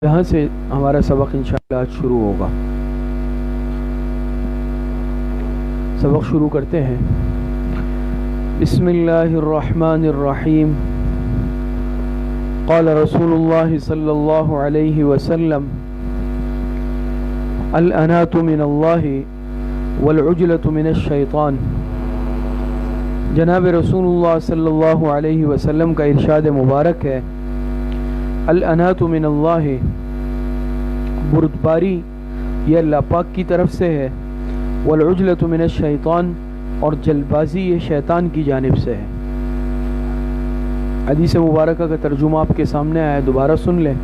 یہاں سے ہمارا سبق انشاءاللہ آج شروع ہوگا۔ سبق شروع کرتے ہیں۔ بسم اللہ الرحمن الرحیم۔ قال رسول اللہ صلی اللہ علیہ وسلم: الانات من اللہ والعجلۃ من الشیطان۔ جناب رسول اللہ صلی اللہ علیہ وسلم کا ارشاد مبارک ہے، الانات من اللہ، بردباری یہ اللہ پاک کی طرف سے ہے، والعجلۃ من الشیطان، اور جلد بازی یہ شیطان کی جانب سے ہے۔ حدیث مبارکہ کا ترجمہ آپ کے سامنے آیا، دوبارہ سن لیں۔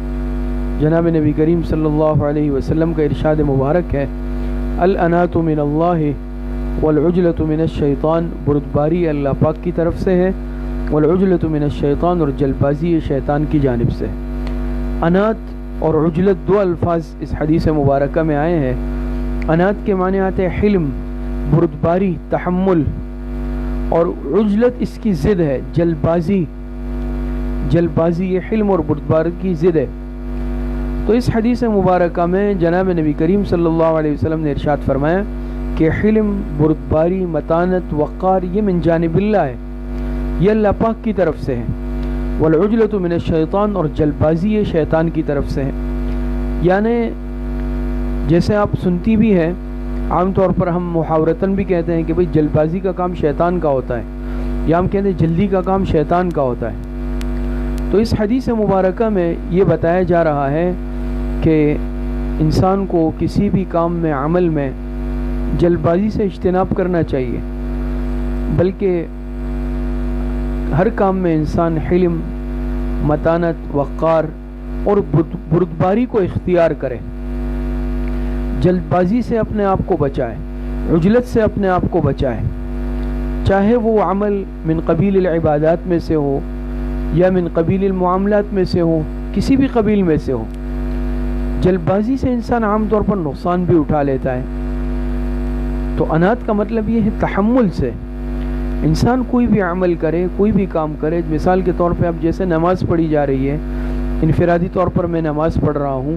جناب نبی کریم صلی اللہ علیہ وسلم کا ارشاد مبارک ہے، الانات من اللہ والعجلۃ من الشیطان، بردباری اللہ پاک کی طرف سے ہے، والعجلۃ من الشیطان، اور جلد بازی یہ شیطان کی جانب سے ہے۔ انات اور عجلت دو الفاظ اس حدیث مبارکہ میں آئے ہیں۔ انات کے معنی آتے ہیں حلم، بردباری، تحمل، اور عجلت اس کی ضد ہے، جلد بازی۔ جلد بازی یہ حلم اور بردباری کی ضد ہے۔ تو اس حدیث مبارکہ میں جناب نبی کریم صلی اللہ علیہ وسلم نے ارشاد فرمایا کہ حلم، بردباری، متانت، وقار یہ من جانب اللہ ہے، یہ اللہ پاک کی طرف سے ہے، والعجلۃ من الشیطان، اور جلد بازی یہ شیطان کی طرف سے ہے۔ یعنی جیسے آپ سنتی بھی ہیں، عام طور پر ہم محاورتاً بھی کہتے ہیں کہ بھئی جلد بازی کا کام شیطان کا ہوتا ہے، یا ہم کہتے ہیں جلدی کا کام شیطان کا ہوتا ہے۔ تو اس حدیث مبارکہ میں یہ بتایا جا رہا ہے کہ انسان کو کسی بھی کام میں، عمل میں جلد بازی سے اجتناب کرنا چاہیے، بلکہ ہر کام میں انسان حلم، متانت، وقار اور بردباری کو اختیار کرے، جلد بازی سے اپنے آپ کو بچائے، عجلت سے اپنے آپ کو بچائے، چاہے وہ عمل من قبیل العبادات میں سے ہو یا من قبیل المعاملات میں سے ہو، کسی بھی قبیل میں سے ہو۔ جلد بازی سے انسان عام طور پر نقصان بھی اٹھا لیتا ہے۔ تو انات کا مطلب یہ ہے تحمل سے۔ انسان کوئی بھی عمل کرے، کوئی بھی کام کرے، مثال کے طور پہ اب جیسے نماز پڑھی جا رہی ہے، انفرادی طور پر میں نماز پڑھ رہا ہوں،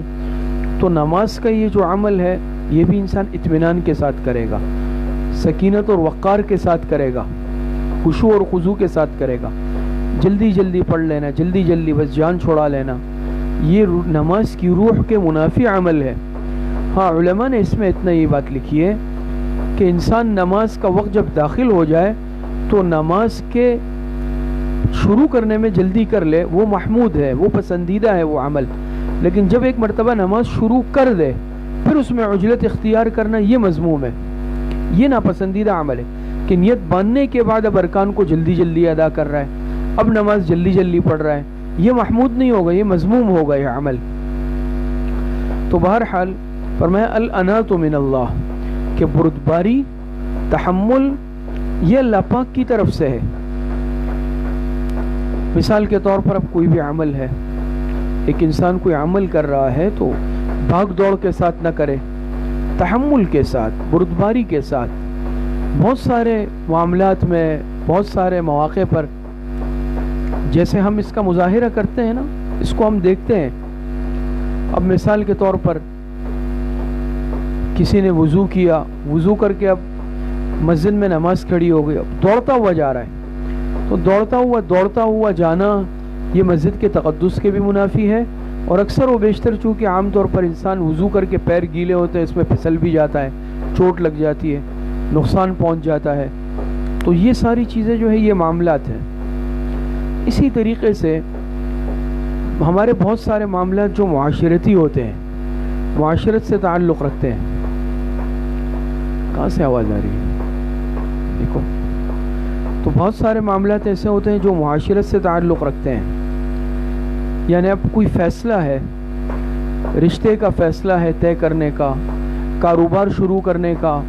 تو نماز کا یہ جو عمل ہے یہ بھی انسان اطمینان کے ساتھ کرے گا، سکینت اور وقار کے ساتھ کرے گا، خشوع اور خضوع کے ساتھ کرے گا۔ جلدی جلدی پڑھ لینا، جلدی جلدی بس جان چھوڑا لینا، یہ نماز کی روح کے منافی عمل ہے۔ ہاں، علماء نے اس میں اتنا یہ بات لکھی ہے کہ انسان نماز کا وقت جب داخل ہو جائے تو نماز کے شروع کرنے میں جلدی کر لے، وہ محمود ہے، وہ پسندیدہ ہے وہ عمل، لیکن جب ایک مرتبہ نماز شروع کر دے پھر اس میں عجلت اختیار کرنا یہ مذموم ہے، یہ ناپسندیدہ عمل ہے کہ نیت باندھنے کے بعد اب ارکان کو جلدی جلدی ادا کر رہا ہے، اب نماز جلدی جلدی پڑھ رہا ہے، یہ محمود نہیں ہوگا، یہ مذموم ہوگا یہ عمل۔ تو بہرحال فرمایا الانات من اللہ، کہ بردباری، تحمل یہ اللہ پاک کی طرف سے ہے۔ مثال کے طور پر اب کوئی بھی عمل ہے، ایک انسان کوئی عمل کر رہا ہے تو بھاگ دوڑ کے ساتھ نہ کرے، تحمل کے ساتھ، بردباری کے ساتھ۔ بہت سارے معاملات میں، بہت سارے مواقع پر جیسے ہم اس کا مظاہرہ کرتے ہیں نا، اس کو ہم دیکھتے ہیں۔ اب مثال کے طور پر کسی نے وضو کیا، وضو کر کے اب مسجد میں نماز کھڑی ہو گئی، اب دوڑتا ہوا جا رہا ہے، تو دوڑتا ہوا جانا یہ مسجد کے تقدس کے بھی منافی ہے، اور اکثر و بیشتر چونکہ عام طور پر انسان وضو کر کے پیر گیلے ہوتے ہیں، اس میں پھسل بھی جاتا ہے، چوٹ لگ جاتی ہے، نقصان پہنچ جاتا ہے۔ تو یہ ساری چیزیں جو ہے یہ معاملات ہیں۔ اسی طریقے سے ہمارے بہت سارے معاملات جو معاشرتی ہوتے ہیں، معاشرت سے تعلق رکھتے ہیں۔ کہاں سے آواز آ رہی ہے؟ دیکھو، تو بہت سارے معاملات ایسے ہوتے ہیں جو معاشرت سے تعلق رکھتے ہیں۔ یعنی اب کوئی فیصلہ ہے، رشتے کا فیصلہ ہے طے کرنے کا، کاروبار شروع کرنے کا،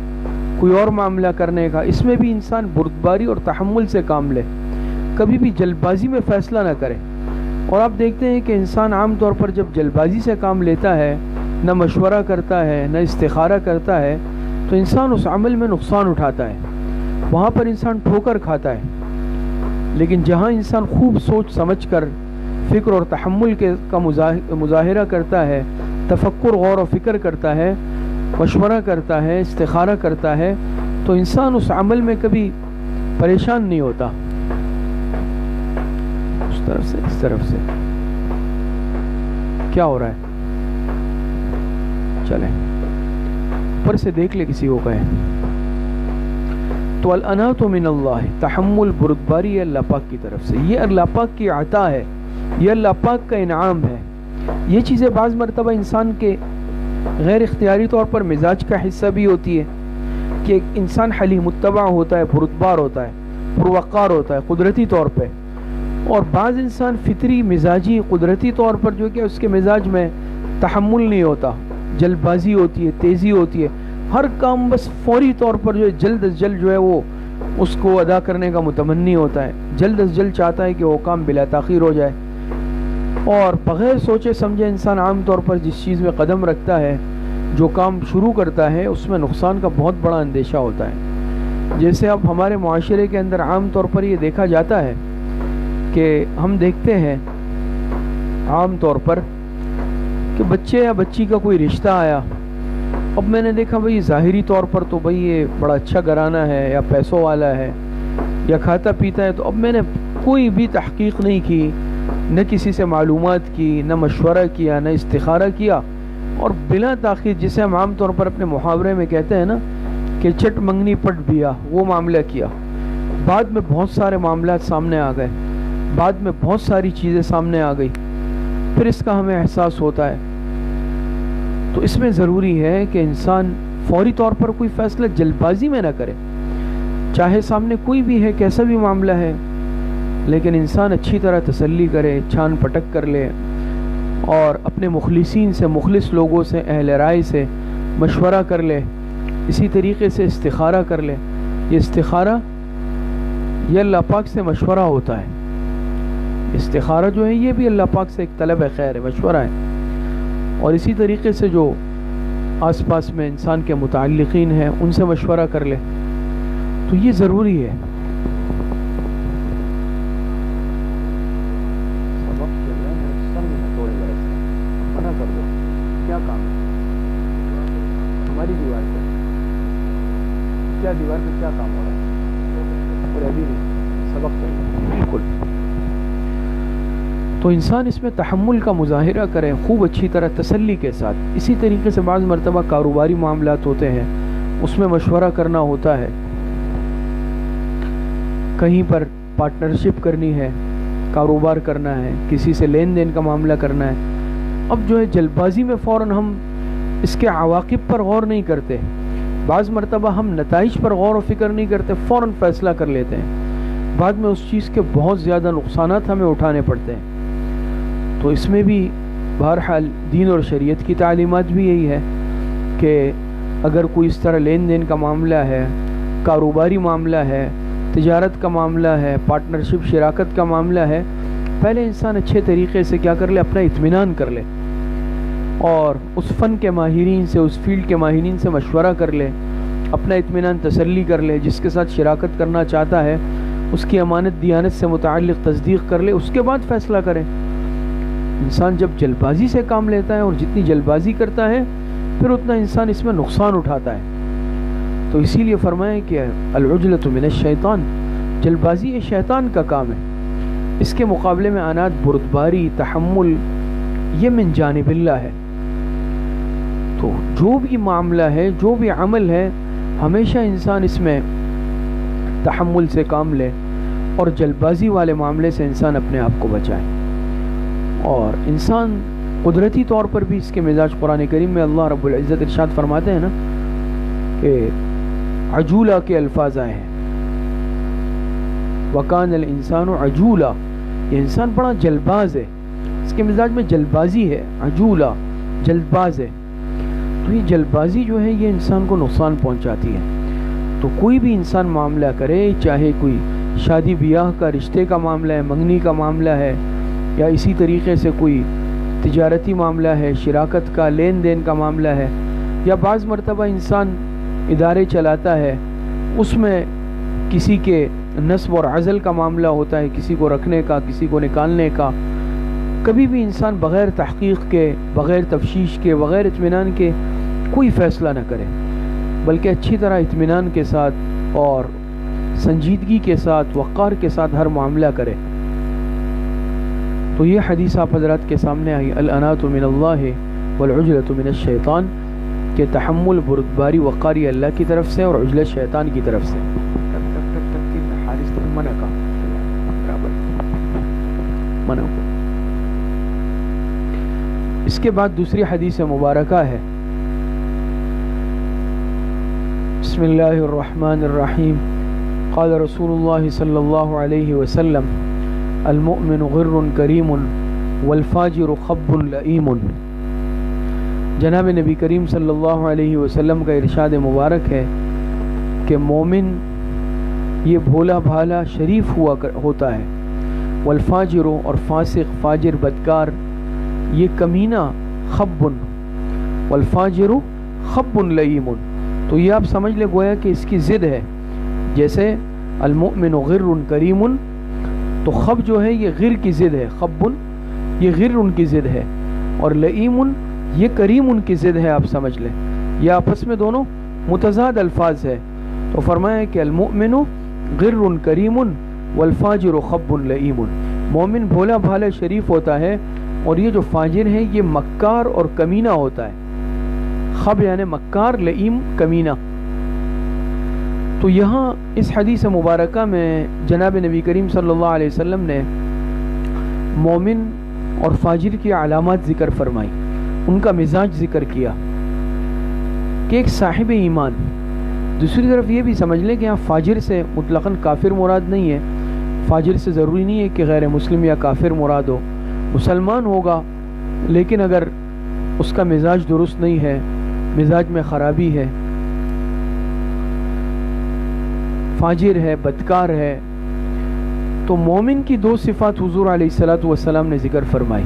کوئی اور معاملہ کرنے کا، اس میں بھی انسان بردباری اور تحمل سے کام لے، کبھی بھی جلد بازی میں فیصلہ نہ کرے۔ اور آپ دیکھتے ہیں کہ انسان عام طور پر جب جلد بازی سے کام لیتا ہے، نہ مشورہ کرتا ہے، نہ استخارہ کرتا ہے، تو انسان اس عمل میں نقصان اٹھاتا ہے، وہاں پر انسان ٹھوکر کھاتا ہے۔ لیکن جہاں انسان خوب سوچ سمجھ کر فکر اور تحمل کا مظاہرہ کرتا ہے، تفکر غور و فکر کرتا ہے، مشورہ کرتا ہے، استخارہ کرتا ہے، تو انسان اس عمل میں کبھی پریشان نہیں ہوتا۔ اس طرف سے کیا ہو رہا ہے؟ چلیں اوپر سے دیکھ لے، کسی کو کہیں تو الانات من اللہ، تحمل بردباری ہے اللہ پاک کی طرف سے، یہ اللہ پاک کی عطا ہے، یہ اللہ پاک کا انعام ہے۔ یہ چیزیں بعض مرتبہ انسان کے غیر اختیاری طور پر مزاج کا حصہ بھی ہوتی ہے کہ ایک انسان حلیم متبع ہوتا ہے، بردبار ہوتا ہے، پروقار ہوتا ہے قدرتی طور پہ، اور بعض انسان فطری مزاجی قدرتی طور پر جو کہ اس کے مزاج میں تحمل نہیں ہوتا، جلد بازی ہوتی ہے، تیزی ہوتی ہے، ہر کام بس فوری طور پر جو ہے جلد از جلد جو ہے وہ اس کو ادا کرنے کا متمنی ہوتا ہے، جلد از جلد چاہتا ہے کہ وہ کام بلا تاخیر ہو جائے، اور بغیر سوچے سمجھے انسان عام طور پر جس چیز میں قدم رکھتا ہے، جو کام شروع کرتا ہے، اس میں نقصان کا بہت بڑا اندیشہ ہوتا ہے۔ جیسے اب ہمارے معاشرے کے اندر عام طور پر یہ دیکھا جاتا ہے کہ ہم دیکھتے ہیں عام طور پر کہ بچے یا بچی کا کوئی رشتہ آیا، اب میں نے دیکھا بھئی ظاہری طور پر تو بھئی یہ بڑا اچھا گھرانہ ہے یا پیسوں والا ہے یا کھاتا پیتا ہے، تو اب میں نے کوئی بھی تحقیق نہیں کی، نہ کسی سے معلومات کی، نہ مشورہ کیا، نہ استخارہ کیا، اور بلا تاخیر جسے ہم عام طور پر اپنے محاورے میں کہتے ہیں نا کہ چٹ منگنی پٹ بیا، وہ معاملہ کیا۔ بعد میں بہت سارے معاملات سامنے آ گئے، بعد میں بہت ساری چیزیں سامنے آ گئی، پھر اس کا ہمیں احساس ہوتا ہے۔ تو اس میں ضروری ہے کہ انسان فوری طور پر کوئی فیصلہ جلد بازی میں نہ کرے، چاہے سامنے کوئی بھی ہے، کیسا بھی معاملہ ہے، لیکن انسان اچھی طرح تسلی کرے، چھان پٹک کر لے، اور اپنے مخلصین سے، مخلص لوگوں سے، اہل رائے سے مشورہ کر لے، اسی طریقے سے استخارہ کر لے۔ یہ استخارہ یہ اللہ پاک سے مشورہ ہوتا ہے، استخارہ جو ہے یہ بھی اللہ پاک سے ایک طلب خیر ہے، مشورہ ہے، اور اسی طریقے سے جو آس پاس میں انسان کے متعلقین ہیں ان سے مشورہ کر لے، تو یہ ضروری ہے۔ دیوار پہ کیا کام ہو رہا ہے؟ اور ابھی سبق بالکل۔ تو انسان اس میں تحمل کا مظاہرہ کرے خوب اچھی طرح تسلی کے ساتھ۔ اسی طریقے سے بعض مرتبہ کاروباری معاملات ہوتے ہیں، اس میں مشورہ کرنا ہوتا ہے، کہیں پر پارٹنرشپ کرنی ہے، کاروبار کرنا ہے، کسی سے لین دین کا معاملہ کرنا ہے، اب جو ہے جلد بازی میں فوراً ہم اس کے عواقب پر غور نہیں کرتے، بعض مرتبہ ہم نتائج پر غور و فکر نہیں کرتے، فوراً فیصلہ کر لیتے ہیں، بعد میں اس چیز کے بہت زیادہ نقصانات ہمیں اٹھانے پڑتے ہیں۔ تو اس میں بھی بہرحال دین اور شریعت کی تعلیمات بھی یہی ہے کہ اگر کوئی اس طرح لین دین کا معاملہ ہے، کاروباری معاملہ ہے، تجارت کا معاملہ ہے، پارٹنرشپ شراکت کا معاملہ ہے، پہلے انسان اچھے طریقے سے کیا کر لے، اپنا اطمینان کر لے، اور اس فن کے ماہرین سے، اس فیلڈ کے ماہرین سے مشورہ کر لے، اپنا اطمینان تسلی کر لے، جس کے ساتھ شراکت کرنا چاہتا ہے اس کی امانت دیانت سے متعلق تصدیق کر لے، اس کے بعد فیصلہ کرے۔ انسان جب جلد بازی سے کام لیتا ہے، اور جتنی جلد بازی کرتا ہے پھر اتنا انسان اس میں نقصان اٹھاتا ہے۔ تو اسی لیے فرمایا کہ العجلۃ من الشیطان، جلد بازی یہ شیطان کا کام ہے، اس کے مقابلے میں انات، بردباری، تحمل یہ من جانب اللہ ہے۔ تو جو بھی معاملہ ہے، جو بھی عمل ہے، ہمیشہ انسان اس میں تحمل سے کام لے، اور جلد بازی والے معاملے سے انسان اپنے آپ کو بچائے۔ اور انسان قدرتی طور پر بھی اس کے مزاج، قرآن کریم میں اللہ رب العزت ارشاد فرماتے ہیں نا کہ عجولہ کے الفاظ آئے ہیں، وَكَانَ الْإِنسَانُ عَجُولًا، یہ انسان بڑا جلد باز ہے، اس کے مزاج میں جلد بازی ہے، عجولہ جلد باز ہے۔ تو یہ جلد بازی جو ہے یہ انسان کو نقصان پہنچاتی ہے۔ تو کوئی بھی انسان معاملہ کرے، چاہے کوئی شادی بیاہ کا، رشتے کا معاملہ ہے، منگنی کا معاملہ ہے، یا اسی طریقے سے کوئی تجارتی معاملہ ہے، شراکت کا، لین دین کا معاملہ ہے، یا بعض مرتبہ انسان ادارے چلاتا ہے، اس میں کسی کے نصب اور عزل کا معاملہ ہوتا ہے، کسی کو رکھنے کا، کسی کو نکالنے کا، کبھی بھی انسان بغیر تحقیق کے، بغیر تفتیش کے، بغیر اطمینان کے کوئی فیصلہ نہ کرے، بلکہ اچھی طرح اطمینان کے ساتھ اور سنجیدگی کے ساتھ، وقار کے ساتھ ہر معاملہ کرے۔ تو یہ حدیث آپ حضرات کے سامنے آئی، الانات من اللہ والعجلۃ من الشیطان، کہ تحمل، بردباری، وقاری اللہ کی طرف سے اور عجلت شیطان کی طرف سے۔ اس کے بعد دوسری حدیث مبارکہ ہے، بسم اللہ الرحمن الرحیم، قال رسول اللہ صلی اللہ علیہ وسلم المؤمن غر کریم والفاجر خب لئیم۔ جناب نبی کریم صلی اللہ علیہ وسلم کا ارشاد مبارک ہے کہ مومن یہ بھولا بھالا شریف ہوتا ہے، والفاجر، اور فاسق، فاجر، بدکار، یہ کمینہ، خب، والفاجر خب لئیم، تو یہ آپ سمجھ لے گویا کہ اس کی ضد ہے۔ جیسے المؤمن غر کریم، تو خب جو ہے یہ غر کی ضد ہے، خب یہ غر ان کی ضد ہے، اور لئیم یہ کریم ان کی ضد ہے، آپ سمجھ لیں، یہ آپس میں دونوں متضاد الفاظ ہے۔ تو فرمایا کہ المؤمن غر کریم والفاجر خب لئیم، مومن بھولا بھالا شریف ہوتا ہے، اور یہ جو فاجر ہے یہ مکار اور کمینہ ہوتا ہے۔ خب یعنی مکار، لئیم کمینہ۔ تو یہاں اس حدیث مبارکہ میں جناب نبی کریم صلی اللہ علیہ وسلم نے مومن اور فاجر کی علامات ذکر فرمائی، ان کا مزاج ذکر کیا کہ ایک صاحب ایمان۔ دوسری طرف یہ بھی سمجھ لیں کہ یہاں فاجر سے مطلقاً کافر مراد نہیں ہے، فاجر سے ضروری نہیں ہے کہ غیر مسلم یا کافر مراد ہو، مسلمان ہوگا لیکن اگر اس کا مزاج درست نہیں ہے، مزاج میں خرابی ہے، فاجر ہے، بدکار ہے، تو مومن کی دو صفات حضور علیہ السلام نے ذکر فرمائی،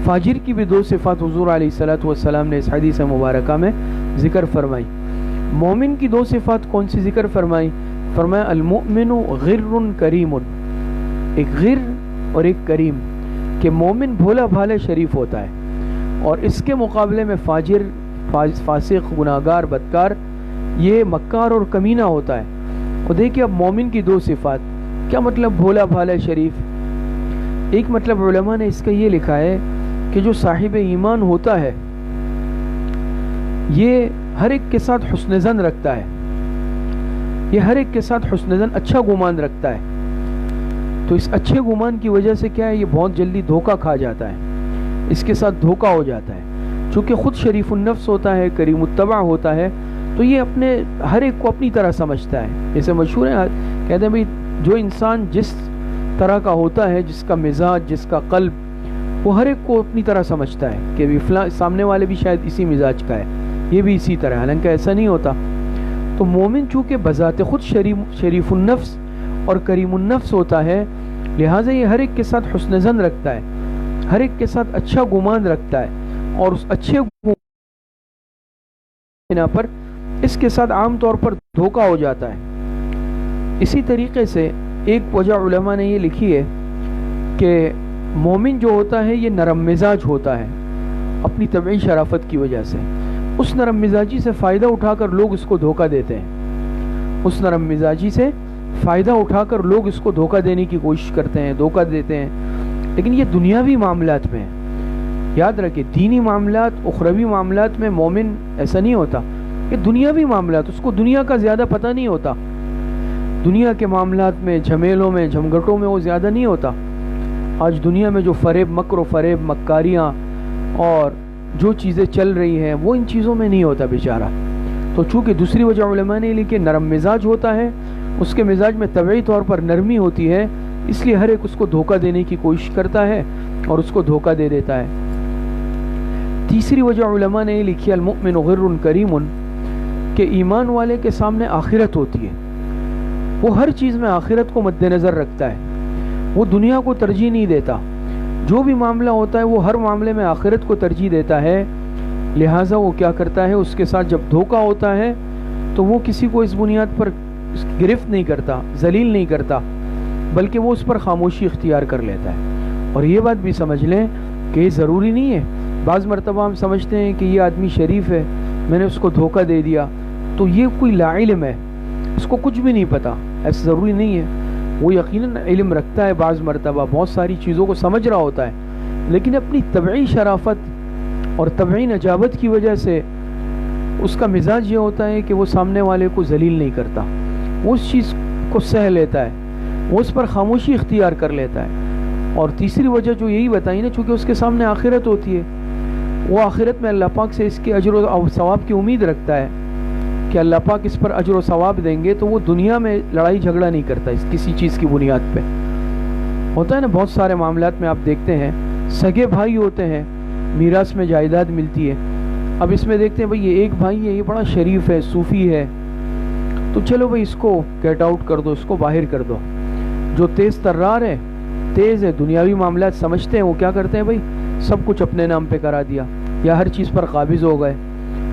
فاجر کی بھی دو صفات حضور علیہ السلام نے اس حدیث مبارکہ میں ذکر فرمائی۔ مومن کی دو صفات کون سی ذکر فرمائی؟ فرمایا المؤمن غر کریم، ایک غر اور ایک کریم، کہ مومن بھولا بھالا شریف ہوتا ہے، اور اس کے مقابلے میں فاجر، فاسق، گناہگار، بدکار، یہ مکار اور کمینہ ہوتا ہے۔ اور دیکھیے اب مومن کی دو صفات، کیا مطلب بھولا بھالا شریف؟ ایک مطلب علماء نے اس کا یہ لکھا ہے کہ جو صاحب ایمان ہوتا ہے یہ ہر ایک کے ساتھ حسن ظن رکھتا ہے، یہ ہر ایک کے ساتھ حسن ظن، اچھا گمان رکھتا ہے۔ تو اس اچھے گمان کی وجہ سے کیا ہے، یہ بہت جلدی دھوکہ کھا جاتا ہے، اس کے ساتھ دھوکہ ہو جاتا ہے۔ چونکہ خود شریف النفس ہوتا ہے، کریم الطبع ہوتا ہے، تو یہ اپنے ہر ایک کو اپنی طرح سمجھتا ہے۔ جیسے مشہور ہے، کہتے ہیں بھائی جو انسان جس طرح کا ہوتا ہے، جس کا مزاج، جس کا قلب، وہ ہر ایک کو اپنی طرح سمجھتا ہے کہ فلاں سامنے والے بھی شاید اسی مزاج کا ہے، یہ بھی اسی طرح، حالانکہ ایسا نہیں ہوتا۔ تو مومن چونکہ بذات خود شریف النفس اور کریم النفس ہوتا ہے، لہٰذا یہ ہر ایک کے ساتھ حسن ظن رکھتا ہے، ہر ایک کے ساتھ اچھا گمان رکھتا ہے، اور اس اچھے گمان پر اس کے ساتھ عام طور پر دھوکہ ہو جاتا ہے۔ اسی طریقے سے ایک وجہ علماء نے یہ لکھی ہے کہ مومن جو ہوتا ہے یہ نرم مزاج ہوتا ہے، اپنی طبعی شرافت کی وجہ سے اس نرم مزاجی سے فائدہ اٹھا کر لوگ اس کو دھوکہ دیتے ہیں، اس نرم مزاجی سے فائدہ اٹھا کر لوگ اس کو دھوکہ دینے کی کوشش کرتے ہیں، دھوکہ دیتے ہیں۔ لیکن یہ دنیاوی معاملات میں ہے، یاد رکھیں، دینی معاملات، اخروی معاملات میں مومن ایسا نہیں ہوتا۔ یہ دنیاوی معاملات، اس کو دنیا کا زیادہ پتہ نہیں ہوتا، دنیا کے معاملات میں، جھمیلوں میں، جھمگٹوں میں وہ زیادہ نہیں ہوتا۔ آج دنیا میں جو فریب، مکر و فریب، مکاریاں اور جو چیزیں چل رہی ہیں، وہ ان چیزوں میں نہیں ہوتا بیچارہ۔ تو چونکہ دوسری وجہ علماء نے لکھی نرم مزاج ہوتا ہے، اس کے مزاج میں طبعی طور پر نرمی ہوتی ہے، اس لیے ہر ایک اس کو دھوکہ دینے کی کوشش کرتا ہے اور اس کو دھوکہ دے دیتا ہے۔ تیسری وجہ علماء نے یہ لکھی المؤمن غر کریم، کہ ایمان والے کے سامنے آخرت ہوتی ہے، وہ ہر چیز میں آخرت کو مد نظر رکھتا ہے، وہ دنیا کو ترجیح نہیں دیتا، جو بھی معاملہ ہوتا ہے وہ ہر معاملے میں آخرت کو ترجیح دیتا ہے۔ لہٰذا وہ کیا کرتا ہے، اس کے ساتھ جب دھوکہ ہوتا ہے تو وہ کسی کو اس بنیاد پر گرفت نہیں کرتا، ذلیل نہیں کرتا، بلکہ وہ اس پر خاموشی اختیار کر لیتا ہے، اور یہ بات بھی سمجھ لیں کہ یہ ضروری نہیں ہے. بعض مرتبہ ہم سمجھتے ہیں کہ یہ آدمی شریف ہے، میں نے اس کو دھوکہ دے دیا تو یہ کوئی لا علم ہے، اس کو کچھ بھی نہیں پتہ. ایسا ضروری نہیں ہے. وہ یقیناً علم رکھتا ہے، بعض مرتبہ بہت ساری چیزوں کو سمجھ رہا ہوتا ہے، لیکن اپنی طبعی شرافت اور طبعی نجابت کی وجہ سے اس کا مزاج یہ ہوتا ہے کہ وہ سامنے والے کو ذلیل نہیں کرتا، وہ اس چیز کو سہ لیتا ہے، وہ اس پر خاموشی اختیار کر لیتا ہے. اور تیسری وجہ جو یہی بتائی نا، چونکہ اس کے سامنے آخرت ہوتی ہے، وہ آخرت میں اللہ پاک سے اس کے اجر و ثواب کی امید رکھتا ہے کہ اللہ پاک اس پر اجر و ثواب دیں گے، تو وہ دنیا میں لڑائی جھگڑا نہیں کرتا اس کسی چیز کی بنیاد پہ. ہوتا ہے نا بہت سارے معاملات میں آپ دیکھتے ہیں سگے بھائی ہوتے ہیں، میراث میں جائیداد ملتی ہے. اب اس میں دیکھتے ہیں بھئی یہ ایک بھائی ہے، یہ بڑا شریف ہے، صوفی ہے، تو چلو بھئی اس کو گیٹ آؤٹ کر دو، اس کو باہر کر دو. جو تیز ترار ہے، تیز ہے، دنیاوی معاملات سمجھتے ہیں، وہ کیا کرتے ہیں بھئی سب کچھ اپنے نام پہ کرا دیا یا ہر چیز پر قابض ہو گئے.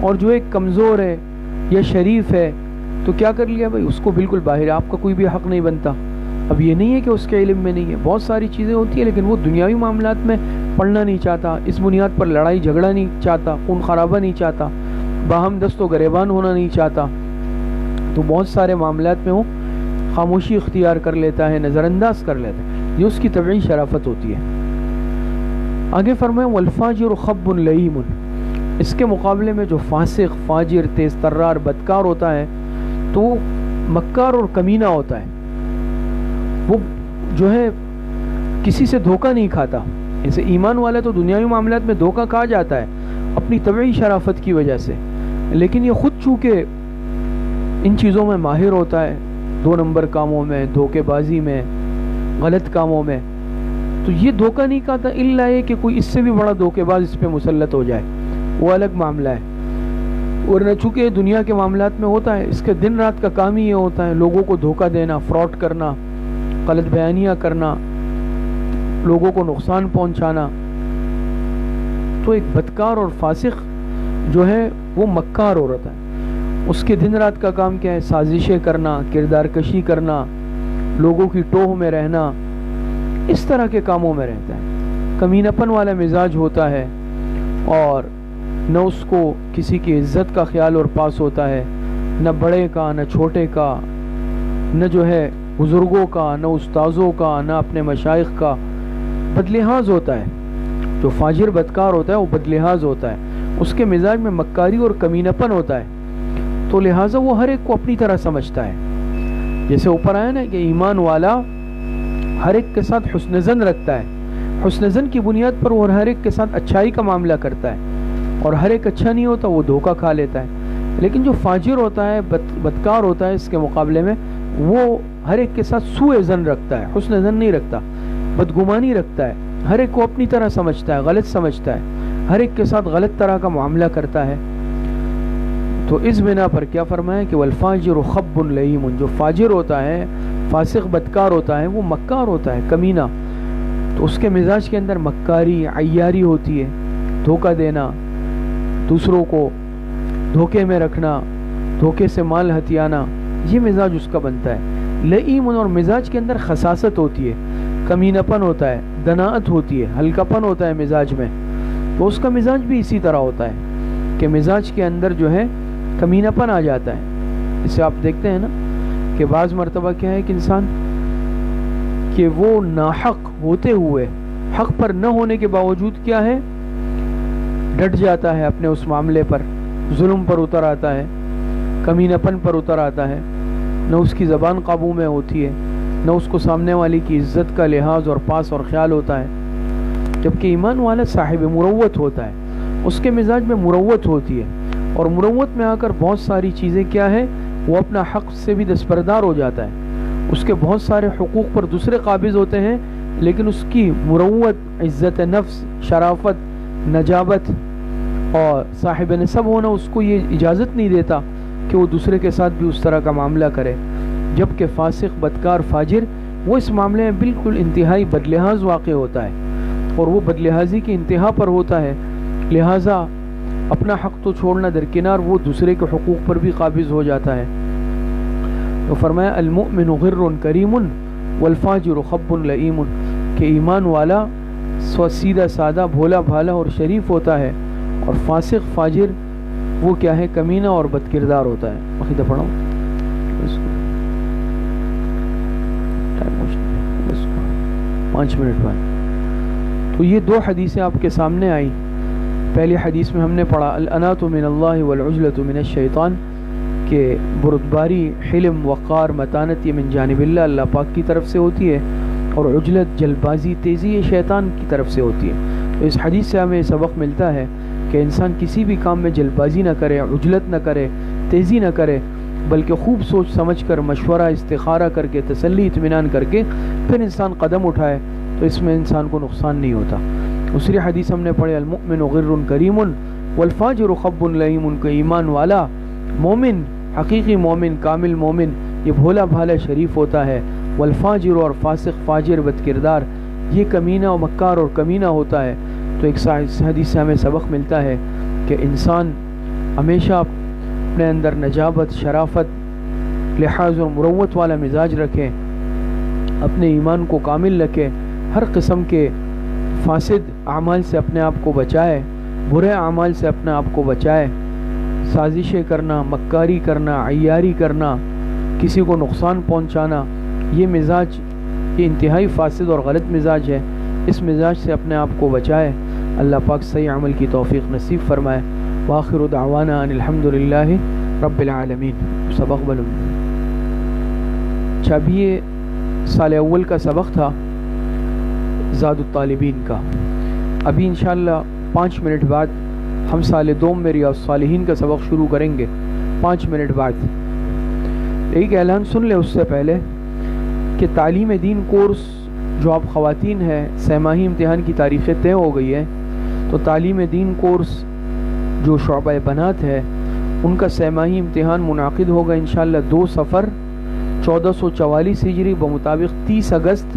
اور جو ایک کمزور ہے یا شریف ہے تو کیا کر لیا بھئی اس کو بالکل باہر، آپ کا کوئی بھی حق نہیں بنتا. اب یہ نہیں ہے کہ اس کے علم میں نہیں ہے، بہت ساری چیزیں ہوتی ہیں، لیکن وہ دنیاوی معاملات میں پڑھنا نہیں چاہتا، اس بنیاد پر لڑائی جھگڑا نہیں چاہتا، خون خرابہ نہیں چاہتا، باہم دست و گریبان ہونا نہیں چاہتا. تو بہت سارے معاملات میں وہ خاموشی اختیار کر لیتا ہے، نظر انداز کر لیتا ہے. یہ اس کی طبعی شرافت ہوتی ہے. آگے فرمائیں والفاجر خب لئیم، اس کے مقابلے میں جو فاسق، فاجر، تیز ترار، بدکار ہوتا ہے تو وہ مکار اور کمینہ ہوتا ہے. وہ جو ہے کسی سے دھوکہ نہیں کھاتا. جیسے ایمان والا تو دنیاوی معاملات میں دھوکہ کھا جاتا ہے اپنی طبعی شرافت کی وجہ سے، لیکن یہ خود چونکہ ان چیزوں میں ماہر ہوتا ہے، 2 نمبر کاموں میں، دھوکے بازی میں، غلط کاموں میں، تو یہ دھوکہ نہیں کھاتا الا یہ کہ کوئی اس سے بھی بڑا دھوکے باز اس پہ مسلط ہو جائے، وہ الگ معاملہ ہے. ورنہ چونکہ دنیا کے معاملات میں ہوتا ہے، اس کے دن رات کا کام ہی یہ ہوتا ہے لوگوں کو دھوکہ دینا، فراڈ کرنا، غلط بیانیاں کرنا، لوگوں کو نقصان پہنچانا. تو ایک بدکار اور فاسق جو ہے وہ مکار عورت ہے، اس کے دن رات کا کام کیا ہے؟ سازشیں کرنا، کردار کشی کرنا، لوگوں کی ٹوہ میں رہنا، اس طرح کے کاموں میں رہتا ہے. کمینہ پن والا مزاج ہوتا ہے، اور نہ اس کو کسی کی عزت کا خیال اور پاس ہوتا ہے، نہ بڑے کا، نہ چھوٹے کا، نہ جو ہے بزرگوں کا، نہ استاذوں کا، نہ اپنے مشائخ کا. بدلحاظ ہوتا ہے. جو فاجر بدکار ہوتا ہے وہ بدلحاظ ہوتا ہے، اس کے مزاج میں مکاری اور کمینہ پن ہوتا ہے، تو لہٰذا وہ ہر ایک کو اپنی طرح سمجھتا ہے. جیسے اوپر آیا نا کہ ایمان والا ہر ایک کے ساتھ حسن ظن رکھتا ہے، حسن ظن کی بنیاد پر وہ ہر ایک کے ساتھ اچھائی کا معاملہ کرتا ہے، اور ہر ایک اچھا نہیں ہوتا، وہ دھوکہ کھا لیتا ہے. لیکن جو فاجر ہوتا ہے، بدکار ہوتا ہے، اس کے مقابلے میں وہ ہر ایک کے ساتھ سوء ظن رکھتا ہے، حسن ظن نہیں رکھتا، بدگمانی رکھتا ہے، ہر ایک کو اپنی طرح سمجھتا ہے، غلط سمجھتا ہے، ہر ایک کے ساتھ غلط طرح کا معاملہ کرتا ہے. تو اس بنا پر کیا فرمایا کہ والفاجر خب لئیم، جو فاجر ہوتا ہے، فاسق بدکار ہوتا ہے، وہ مکار ہوتا ہے، کمینہ. تو اس کے مزاج کے اندر مکاری، عیاری ہوتی ہے، دھوکہ دینا، دوسروں کو دھوکے میں رکھنا، دھوکے سے مال ہتھیانا، یہ مزاج اس کا بنتا ہے. لئیم، اور مزاج کے اندر خساست ہوتی ہے، کمینہ پن ہوتا ہے، دناعت ہوتی ہے، ہلکا پن ہوتا ہے مزاج میں. تو اس کا مزاج بھی اسی طرح ہوتا ہے کہ مزاج کے اندر جو ہے کمینہ پن آ جاتا ہے. اسے آپ دیکھتے ہیں نا کہ بعض مرتبہ کیا ہے کہ انسان کہ وہ ناحق ہوتے ہوئے، حق پر نہ ہونے کے باوجود کیا ہے، ڈٹ جاتا ہے اپنے اس معاملے پر، ظلم پر اتر آتا ہے، کمینہ پن پر اتر آتا ہے، نہ اس کی زبان قابو میں ہوتی ہے، نہ اس کو سامنے والی کی عزت کا لحاظ اور پاس اور خیال ہوتا ہے. جبکہ ایمان والا صاحب مروت ہوتا ہے، اس کے مزاج میں مروت ہوتی ہے، اور مروت میں آ کر بہت ساری چیزیں کیا ہے، وہ اپنا حق سے بھی دستبردار ہو جاتا ہے. اس کے بہت سارے حقوق پر دوسرے قابض ہوتے ہیں، لیکن اس کی مروت، عزت نفس، شرافت، نجابت اور صاحب نسب ہونا اس کو یہ اجازت نہیں دیتا کہ وہ دوسرے کے ساتھ بھی اس طرح کا معاملہ کرے. جبکہ فاسق، بدکار، فاجر وہ اس معاملے میں بالکل انتہائی بدلحاظ واقع ہوتا ہے، اور وہ بدلحاظی کی انتہا پر ہوتا ہے، لہٰذا اپنا حق تو چھوڑنا درکنار، وہ دوسرے کے حقوق پر بھی قابض ہو جاتا ہے. تو فرمایا المؤمن غر کریم والفاجر خب لئیم، کہ ایمان والا سیدھا سادہ بھولا بھالا اور شریف ہوتا ہے، اور فاسق فاجر وہ کیا ہے؟ کمینہ اور بد کردار ہوتا ہے۔ عقیدہ پڑھو 5 منٹ بعد۔ تو یہ 2 حدیثیں آپ کے سامنے آئی۔ پہلی حدیث میں ہم نے پڑھا الانات من اللہ والعجلۃ من الشیطان، کہ بردباری، حلم، وقار، متانت یہ من جانب اللہ، اللہ پاک کی طرف سے ہوتی ہے، اور عجلت، جلد بازی، تیزی یہ شیطان کی طرف سے ہوتی ہے۔ تو اس حدیث سے ہمیں سبق ملتا ہے کہ انسان کسی بھی کام میں جلد بازی نہ کرے، عجلت نہ کرے، تیزی نہ کرے، بلکہ خوب سوچ سمجھ کر، مشورہ استخارہ کر کے، تسلی اطمینان کر کے پھر انسان قدم اٹھائے، تو اس میں انسان کو نقصان نہیں ہوتا۔ دوسری حدیث ہم نے پڑھی المؤمن غر کریم والفاجر خب لئیم، کہ ایمان والا مومن، حقیقی مومن، کامل مومن یہ بھولا بھالا شریف ہوتا ہے، والفاجر اور فاسق فاجر بد کردار یہ کمینہ و مکار اور کمینہ ہوتا ہے۔ تو ایک حدیث سے ہمیں سبق ملتا ہے کہ انسان ہمیشہ اپنے اندر نجابت، شرافت، لحاظ اور مروت والا مزاج رکھے، اپنے ایمان کو کامل رکھے، ہر قسم کے فاسد اعمال سے اپنے آپ کو بچائے، برے اعمال سے اپنے آپ کو بچائے، سازشیں کرنا، مکاری کرنا، عیاری کرنا، کسی کو نقصان پہنچانا، یہ مزاج یہ انتہائی فاسد اور غلط مزاج ہے۔ اس مزاج سے اپنے آپ کو بچائے۔ اللہ پاک صحیح عمل کی توفیق نصیب فرمائے۔ وآخر دعوانا ان الحمدللہ رب العالمین۔ سبق بلند۔ اچھا، ابھی یہ سال اول کا سبق تھا زاد الطالبین کا۔ ابھی انشاءاللہ 5 منٹ بعد ہم سال دوم میں ریاض الصالحین کا سبق شروع کریں گے، 5 منٹ بعد۔ ایک اعلان سن لیں اس سے پہلے کہ تعلیم دین کورس جو آپ خواتین ہیں، سہ ماہی امتحان کی تاریخیں طے ہو گئی ہے، تو تعلیم دین کورس جو شعبہ بنات ہے ان کا سہ ماہی امتحان منعقد ہوگا انشاءاللہ 2 صفر 1444 ہجری بمطابق 30 اگست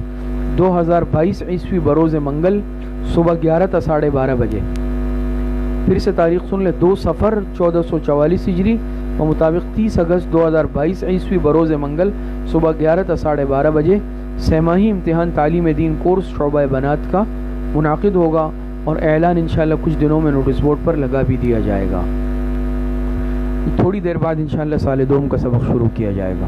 2022 عیسوی بروز منگل صبح 11 تا 12:30 بجے۔ پھر سے تاریخ سن لیں، 2 صفر 1444 ہجری بمطابق 30 اگست 2022 عیسوی بروز منگل صبح 11 تا 12:30 بجے سہ ماہی امتحان تعلیم دین کورس شعبہ بنات کا منعقد ہوگا، اور اعلان انشاءاللہ کچھ دنوں میں نوٹس بورڈ پر لگا بھی دیا جائے گا۔ تھوڑی دیر بعد انشاءاللہ سال دوم کا سبق شروع کیا جائے گا۔